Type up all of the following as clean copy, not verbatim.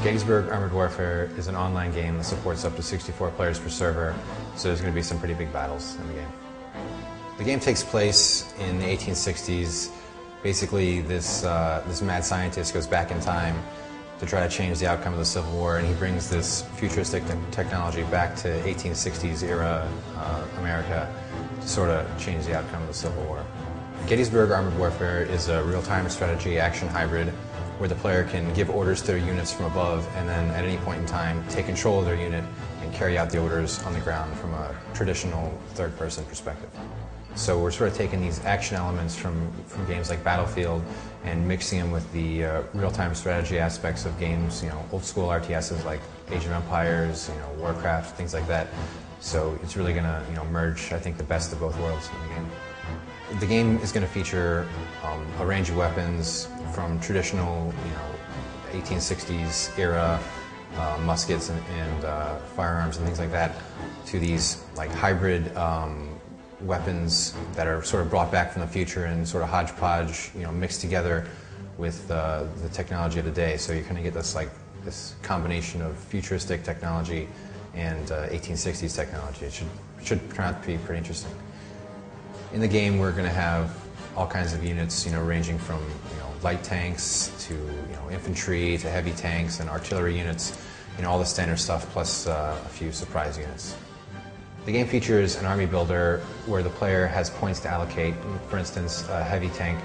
Gettysburg Armored Warfare is an online game that supports up to 64 players per server, so there's going to be some pretty big battles in the game. The game takes place in the 1860s. Basically, this mad scientist goes back in time to try to change the outcome of the Civil War, and he brings this futuristic technology back to 1860s era America to sort of change the outcome of the Civil War. Gettysburg Armored Warfare is a real-time strategy action hybrid where the player can give orders to their units from above and then at any point in time take control of their unit and carry out the orders on the ground from a traditional third-person perspective. So we're sort of taking these action elements from games like Battlefield and mixing them with the real-time strategy aspects of games, old-school RTSs like Age of Empires, Warcraft, things like that. So it's really going to, merge, I think, the best of both worlds in the game. The game is going to feature a range of weapons from traditional, 1860s era muskets and firearms and things like that to these like hybrid weapons that are sort of brought back from the future and sort of hodgepodge, mixed together with the technology of the day. So you're going to get this combination of futuristic technology and 1860s technology. It should turn out to be pretty interesting. In the game, we're going to have all kinds of units, ranging from light tanks to infantry to heavy tanks and artillery units, all the standard stuff plus a few surprise units. The game features an army builder where the player has points to allocate. For instance, a heavy tank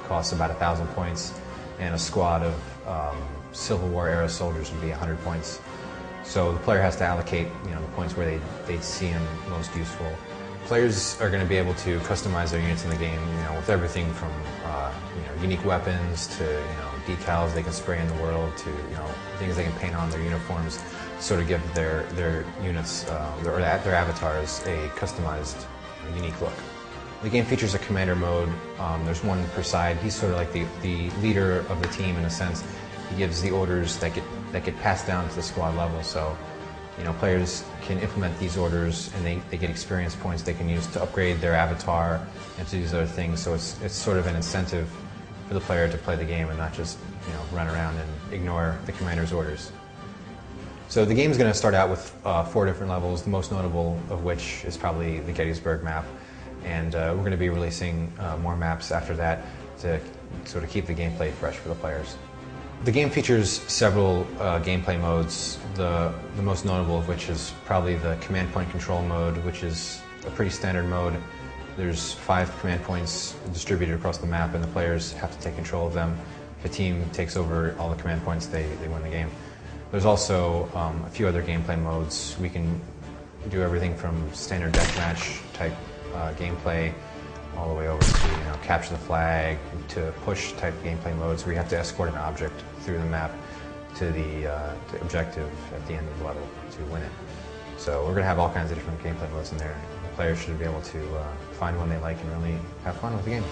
costs about 1,000 points, and a squad of Civil War era soldiers would be 100 points. So the player has to allocate, the points where they see them most useful. Players are going to be able to customize their units in the game, with everything from unique weapons to decals they can spray in the world to things they can paint on their uniforms, to sort of give their units or their avatars a customized, unique look. The game features a commander mode. There's one per side. He's sort of like the leader of the team in a sense. He gives the orders that get passed down to the squad level. So players can implement these orders and they get experience points they can use to upgrade their avatar and to do these other things. So it's sort of an incentive for the player to play the game and not just run around and ignore the commander's orders. So the game is going to start out with 4 different levels, the most notable of which is probably the Gettysburg map. And we're going to be releasing more maps after that to sort of keep the gameplay fresh for the players. The game features several gameplay modes, the most notable of which is probably the command point control mode, which is a pretty standard mode. There's 5 command points distributed across the map and the players have to take control of them. If a team takes over all the command points, they win the game. There's also a few other gameplay modes. We can do everything from standard deathmatch type gameplay all the way over to capture the flag, to push type gameplay modes where you have to escort an object through the map to the objective at the end of the level to win it. So we're going to have all kinds of different gameplay modes in there. The players should be able to find one they like and really have fun with the game.